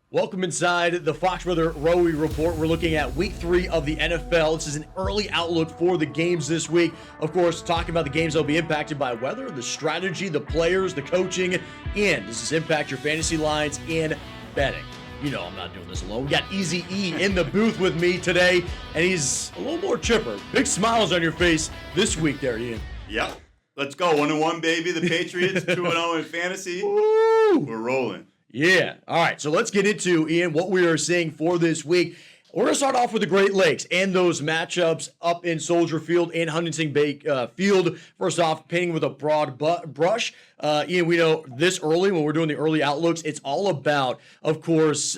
Welcome inside the Fox Weather ROWI Report. We're looking at week 3 of the NFL. This is an early outlook for the games this week. Of course, talking about the games that will be impacted by weather, the strategy, the players, the coaching, and does this impact your fantasy lines in betting? You know I'm not doing this alone. We got Easy E in the booth with me today, and he's a little more chipper. Big smiles on your face this week there, Ian. Yep. Let's go. 1-1, baby. The Patriots, 2-0 in fantasy. Woo! We're rolling. Yeah. All right. So let's get into, Ian, what we are seeing for this week. We're going to start off with the Great Lakes and those matchups up in Soldier Field and Huntington Bay Field. First off, painting with a broad brush. Ian, we know this early when we're doing the early outlooks, it's all about, of course,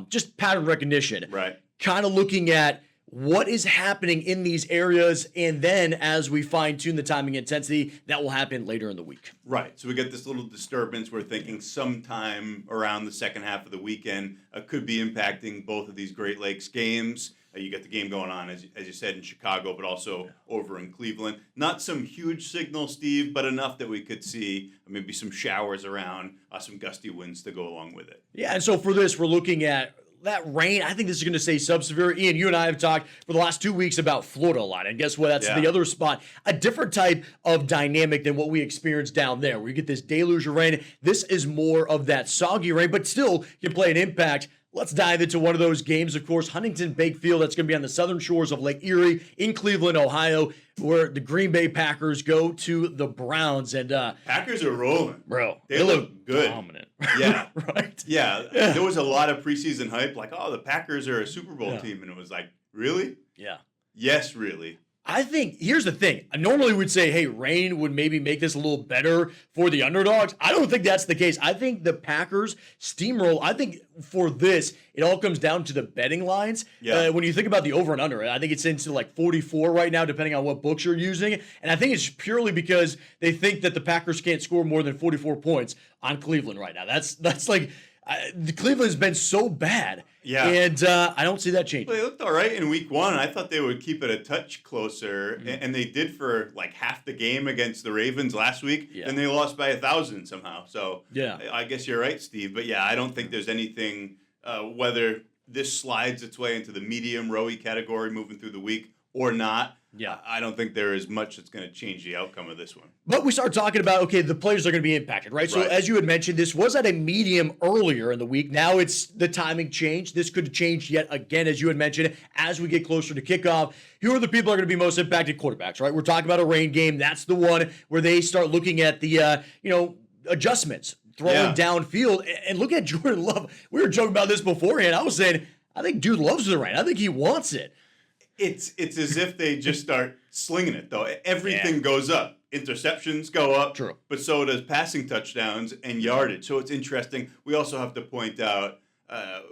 just pattern recognition. Right. Kind of looking at what is happening in these areas, and then as we fine-tune the timing intensity, that will happen later in the week. Right. So we get this little disturbance. We're thinking sometime around the second half of the weekend could be impacting both of these Great Lakes games. You get the game going on, as you said, in Chicago, but also over in Cleveland. Not some huge signal, Steve, but enough that we could see maybe some showers around, some gusty winds to go along with it. Yeah, and so for this, we're looking at that rain. I think this is going to stay subsevere. Ian, you and I have talked for the last 2 weeks about Florida a lot. And guess what? That's the other spot. A different type of dynamic than what we experienced down there, where you get this deluge of rain. This is more of that soggy rain, but still can play an impact. Let's dive into one of those games. Of course, Huntington Bay Field, that's going to be on the southern shores of Lake Erie in Cleveland, Ohio, where the Green Bay Packers go to the Browns. And Packers are rolling. Bro, they look good. Dominant. Yeah. Right? Yeah. There was a lot of preseason hype, like, oh, the Packers are a Super Bowl team. And it was like, really? Yeah. Yes, really. I think, here's the thing. I normally would say, hey, rain would maybe make this a little better for the underdogs. I don't think that's the case. I think the Packers steamroll. I think for this, it all comes down to the betting lines. Yeah. When you think about the over and under, I think it's into like 44 right now, depending on what books you're using. And I think it's purely because they think that the Packers can't score more than 44 points on Cleveland right now. That's like, Cleveland's been so bad. Yeah. And I don't see that changing. Well, they looked all right in week 1. I thought they would keep it a touch closer, and they did for like half the game against the Ravens last week. Yeah. And they lost by 1,000 somehow. So yeah, I guess you're right, Steve. But yeah, I don't think there's anything, whether this slides its way into the medium ROWI category moving through the week or not. Yeah, I don't think there is much that's going to change the outcome of this one. But we start talking about, okay, the players are going to be impacted, right? So as you had mentioned, this was at a medium earlier in the week. Now it's the timing change. This could change yet again, as you had mentioned, as we get closer to kickoff. Who are the people that are going to be most impacted? Quarterbacks, right? We're talking about a rain game. That's the one where they start looking at the, adjustments, throwing downfield. And look at Jordan Love. We were joking about this beforehand. I was saying, I think dude loves the rain. I think he wants it. It's as if they just start slinging it, though. Everything goes up. Interceptions go up. True. But so does passing touchdowns and yardage. So it's interesting. We also have to point out,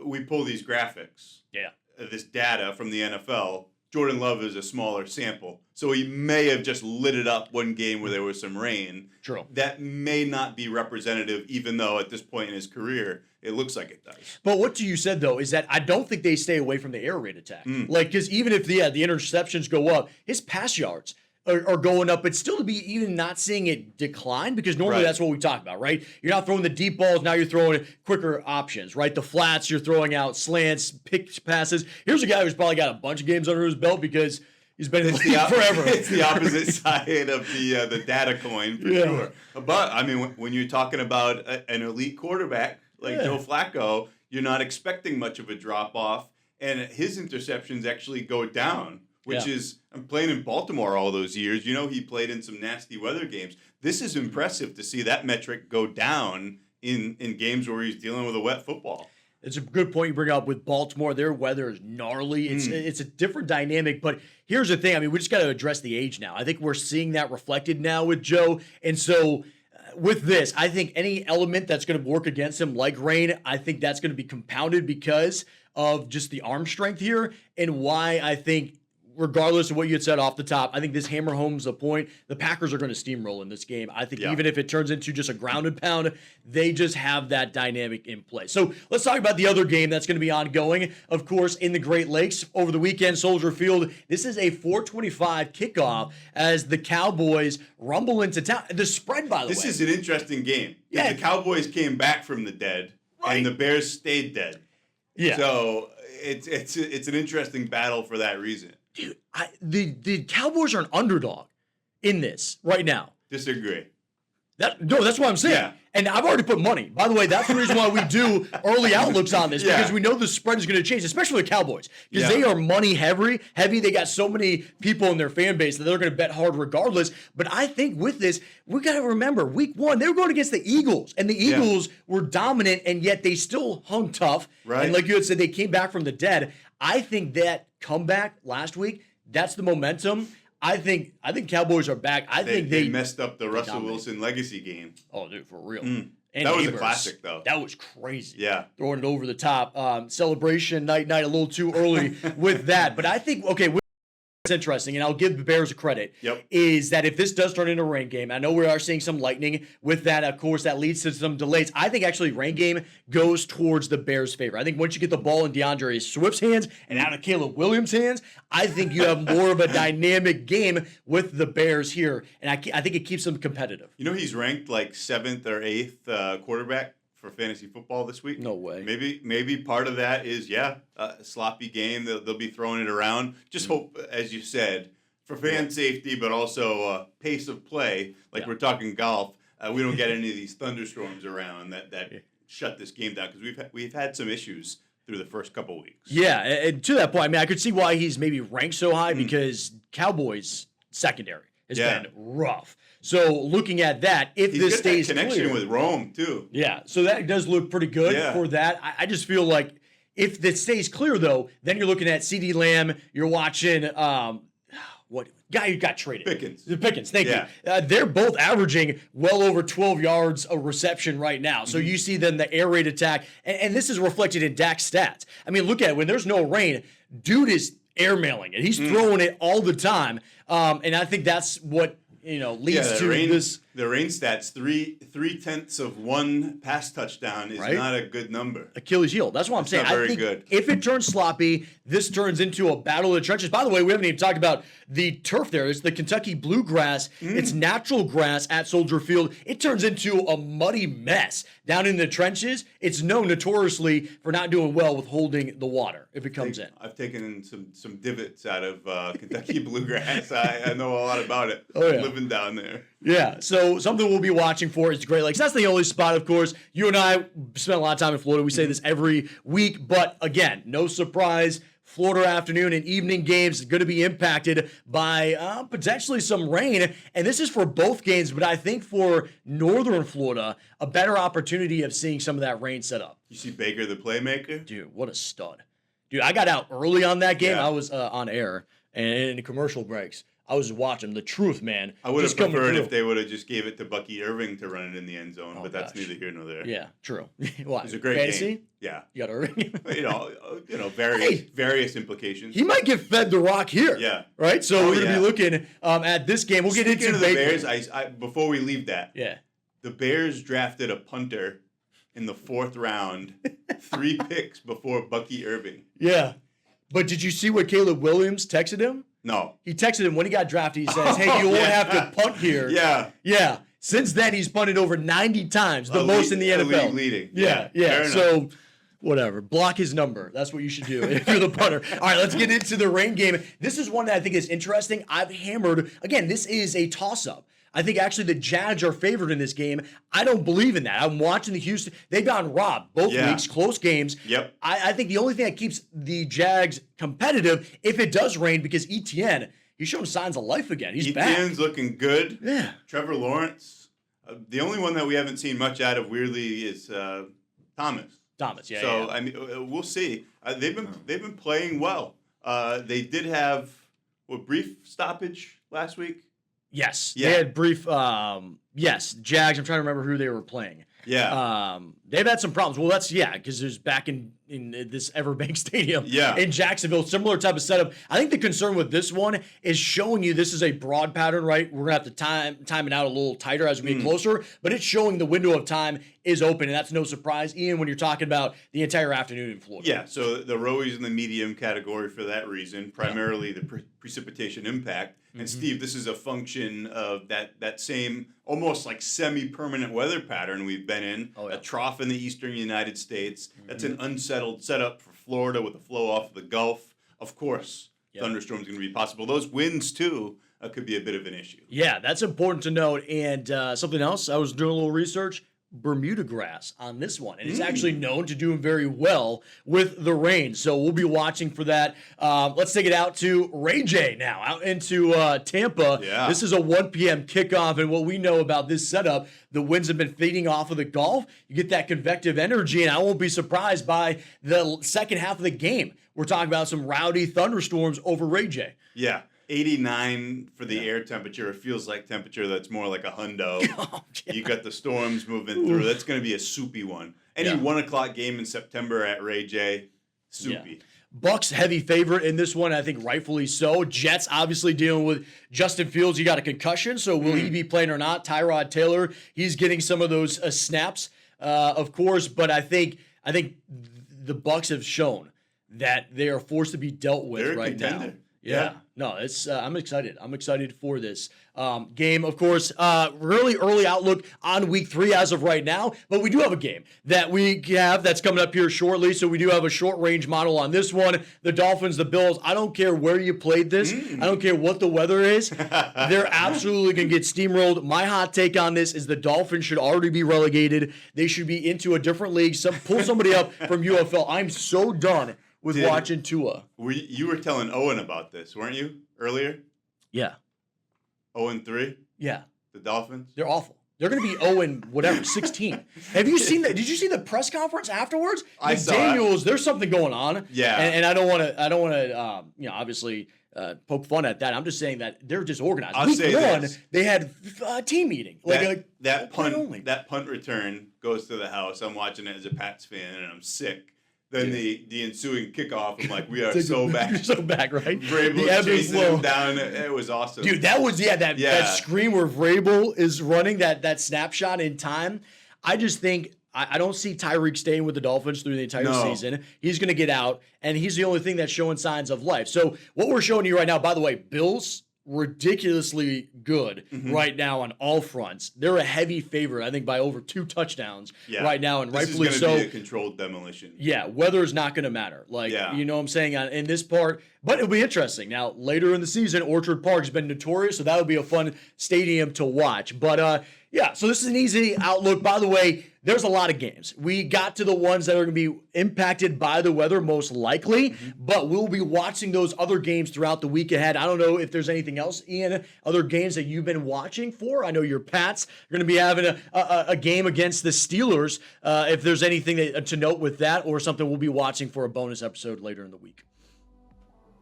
we pull these graphics. Yeah. This data from the NFL. Jordan Love is a smaller sample. So he may have just lit it up one game where there was some rain. True. That may not be representative, even though at this point in his career, it looks like it does. But what you said, though, is that I don't think they stay away from the air raid attack. Like, because even if the interceptions go up, his pass yards are going up, but still to be even not seeing it decline, because normally that's what we talk about, right? You're not throwing the deep balls, now you're throwing quicker options, right? The flats, you're throwing out slants, pick passes. Here's a guy who's probably got a bunch of games under his belt because he's been in the league forever. It's the opposite side of the data coin, for sure. But, I mean, when you're talking about an elite quarterback like Joe Flacco, you're not expecting much of a drop-off, and his interceptions actually go down, which is, I'm playing in Baltimore all those years. You know, he played in some nasty weather games. This is impressive to see that metric go down in games where he's dealing with a wet football. It's a good point you bring up with Baltimore. Their weather is gnarly. It's a different dynamic, but here's the thing. I mean, we just got to address the age now. I think we're seeing that reflected now with Joe, and so with this, I think any element that's going to work against him, like rain, I think that's going to be compounded because of just the arm strength here, and why I think, regardless of what you had said off the top, I think this hammer home's the point. The Packers are going to steamroll in this game. I think even if it turns into just a grounded pound, they just have that dynamic in place. So let's talk about the other game that's going to be ongoing. Of course, in the Great Lakes over the weekend, Soldier Field. This is a 4:25 kickoff as the Cowboys rumble into town. The spread, by the way. This is an interesting game. Yeah. The Cowboys came back from the dead, and the Bears stayed dead. Yeah. So it's an interesting battle for that reason. Dude, the Cowboys are an underdog in this right now. Disagree. That's what I'm saying. Yeah. And I've already put money. By the way, that's the reason why we do early outlooks on this, because we know the spread is going to change, especially the Cowboys, because they are money heavy. They got so many people in their fan base that they're going to bet hard regardless. But I think with this, we got to remember, week 1, they were going against the Eagles, and the Eagles were dominant, and yet they still hung tough. Right. And like you had said, they came back from the dead. I think that comeback last week, that's the momentum. I think Cowboys are back. I think they messed up the Russell Wilson legacy game. Oh, dude, for real. And that was a classic, though. That was crazy. Yeah. Throwing it over the top. Celebration night, a little too early with that. But I think, okay, what's interesting, and I'll give the Bears a credit, is that if this does turn into a rain game, I know we are seeing some lightning with that. Of course, that leads to some delays. I think actually rain game goes towards the Bears' favor. I think once you get the ball in DeAndre Swift's hands and out of Caleb Williams' hands, I think you have more of a dynamic game with the Bears here, and I think it keeps them competitive. You know, he's ranked like 7th or 8th quarterback for fantasy football this week. No way. Maybe part of that is a sloppy game. They'll be throwing it around. Just hope, as you said, for fan safety, but also pace of play. Like we're talking golf, we don't get any of these thunderstorms around that shut this game down, because we've had some issues through the first couple weeks. Yeah, and to that point, I mean, I could see why he's maybe ranked so high, because Cowboys secondary has been rough. So looking at that, if He's this got stays that connection clear, with Rome too. Yeah, so that does look pretty good for that. I just feel like if this stays clear, though, then you're looking at CeeDee Lamb. You're watching what guy who got traded? Pickens, thank you. They're both averaging well over 12 yards a reception right now. So you see then the air raid attack, and this is reflected in Dak's stats. I mean, look at it. When there's no rain, dude is airmailing it. He's throwing it all the time, and I think that's what leads to this. The rain stats, 3/10 of one pass touchdown is not a good number. Achilles heel. That's what I'm saying. Not I think good. If it turns sloppy, this turns into a battle of the trenches. By the way, we haven't even talked about the turf there. It's the Kentucky bluegrass. It's natural grass at Soldier Field. It turns into a muddy mess down in the trenches. It's known notoriously for not doing well with holding the water if it comes in. I've taken some divots out of Kentucky bluegrass. I know a lot about it. Living down there. Yeah, so something we'll be watching for is the Great Lakes. That's the only spot, of course. You and I spent a lot of time in Florida. We say this every week, but again, no surprise. Florida afternoon and evening games are going to be impacted by potentially some rain. And this is for both games, but I think for Northern Florida, a better opportunity of seeing some of that rain set up. You see Baker, the playmaker? Dude, what a stud. Dude, I got out early on that game. I was on air and in the commercial breaks. I was watching the truth, man. I would have preferred if they would have just gave it to Bucky Irving to run it in the end zone, but that's neither here nor there. Yeah, true. Why? It was a great Fantasy? game. Yeah, you got Irving. various implications. He might get fed the rock here. Yeah, right. So we're gonna be looking at this game. We'll get into the Bears. Before we leave that, the Bears drafted a punter in the 4th round, 3 picks before Bucky Irving. Yeah, but did you see what Caleb Williams texted him? No. He texted him when he got drafted. He says, hey, you won't have to punt here. Yeah. Since then, he's punted over 90 times, the most in the NFL. Leading. Yeah. So, whatever. Block his number. That's what you should do if you're the punter. All right, let's get into the rain game. This is one that I think is interesting. I've hammered. Again, this is a toss-up. I think actually the Jags are favored in this game. I don't believe in that. I'm watching the Houston. They've gotten robbed both weeks, close games. Yep. I think the only thing that keeps the Jags competitive, if it does rain, because Etienne, he's showing signs of life again. He's back. Etienne's looking good. Yeah. Trevor Lawrence. The only one that we haven't seen much out of, weirdly, is Thomas. Yeah. So I mean, we'll see. They've been playing well. They did have a brief stoppage last week. Yes. They had brief. Yes, Jags. I'm trying to remember who they were playing. Yeah. They've had some problems. Well, that's because there's back in this Everbank Stadium in Jacksonville, similar type of setup. I think the concern with this one is showing you this is a broad pattern, right? We're going to have to time it out a little tighter as we get closer, but it's showing the window of time is open, and that's no surprise, Ian, when you're talking about the entire afternoon in Florida. Yeah, so the ROWI's in the medium category for that reason, primarily the precipitation impact. And Steve, this is a function of that same almost like semi-permanent weather pattern we've been in, a trough off in the eastern United States. That's an unsettled setup for Florida with a flow off of the Gulf. Of course, thunderstorms going to be possible. Those winds, too, could be a bit of an issue. Yeah, that's important to note. And something else, I was doing a little research. Bermuda grass on this one, and it's actually known to do very well with the rain. So we'll be watching for that. Let's take it out to Ray J now, out into Tampa. Yeah. This is a 1 p.m. kickoff, and what we know about this setup, the winds have been feeding off of the Gulf. You get that convective energy, and I won't be surprised by the second half of the game. We're talking about some rowdy thunderstorms over Ray J. Yeah. 89 for the air temperature. It feels like temperature that's more like a hundo. Oh, yeah. You got the storms moving through. That's going to be a soupy one. Any 1 o'clock game in September at Ray J, soupy. Yeah. Bucks heavy favorite in this one, I think rightfully so. Jets obviously dealing with Justin Fields. He got a concussion, so will he be playing or not? Tyrod Taylor, he's getting some of those snaps, of course. But I think the Bucks have shown that they are forced to be dealt with. They're a right contender. now. Yeah. No, it's I'm excited. I'm excited for this game. Of course, really early outlook on week 3 as of right now, but we do have a game that we have that's coming up here shortly. So we do have a short range model on this one. The Dolphins, the Bills. I don't care where you played this. I don't care what the weather is. They're absolutely going to get steamrolled. My hot take on this is the Dolphins should already be relegated. They should be into a different league. Pull somebody up from UFL. I'm so done with watching Tua. You were telling Owen about this, weren't you, earlier? Yeah. 0-3? Yeah. The Dolphins? They're awful. They're going to be 16. Have you seen that? Did you see the press conference afterwards? I saw Daniels, there's something going on. Yeah. And I don't want to, obviously poke fun at that. I'm just saying that they're disorganized. I'll Week say 1, this. they had a team meeting. That punt return goes to the house. I'm watching it as a Pats fan, and I'm sick. Then the ensuing kickoff, I'm like, we are so back. You're so back, right? Vrabel chasing him down. It was awesome. Dude, that was, that screen where Vrabel is running, that snapshot in time. I just think, I don't see Tyreek staying with the Dolphins through the entire season. He's going to get out, and he's the only thing that's showing signs of life. So what we're showing you right now, by the way, Bills, ridiculously good right now on all fronts. They're a heavy favorite, I think, by over 2 touchdowns right now, and rightfully so. This is going to be a controlled demolition. Yeah, weather is not going to matter. You know what I'm saying, in this part. But it'll be interesting. Now, later in the season, Orchard Park has been notorious, so that'll be a fun stadium to watch. But, so this is an easy outlook. By the way, there's a lot of games. We got to the ones that are going to be impacted by the weather most likely, but we'll be watching those other games throughout the week ahead. I don't know if there's anything else, Ian, other games that you've been watching for. I know your Pats are going to be having a game against the Steelers. If there's anything to note with that or something we'll be watching for a bonus episode later in the week.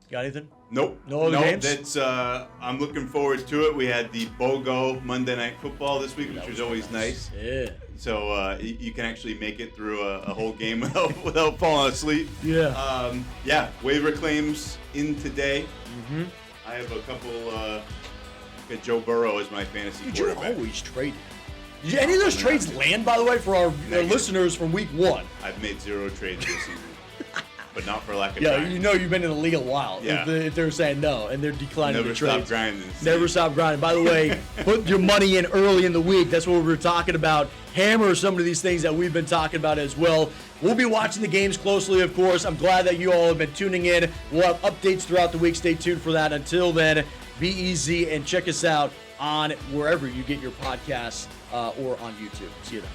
Got anything? Nope. No other games? That's I'm looking forward to it. We had the BOGO Monday Night Football this week, which was always nice. Yeah. So you can actually make it through a whole game without falling asleep. Yeah. Waiver claims in today. I have a couple. Got Joe Burrow as my fantasy quarterback. You're always trading. Did any of those trades land, by the way, for our listeners from week 1? I've made 0 trades this season. But not for lack of Yeah, trying. you know you've been in the league a while. Yeah. If they're saying no and they're declining the trades. Never stop grinding. Never stop grinding. By the way, put your money in early in the week. That's what we were talking about. Hammer some of these things that we've been talking about as well. We'll be watching the games closely, of course. I'm glad that you all have been tuning in. We'll have updates throughout the week. Stay tuned for that. Until then, be easy and check us out on wherever you get your podcasts or on YouTube. See you then.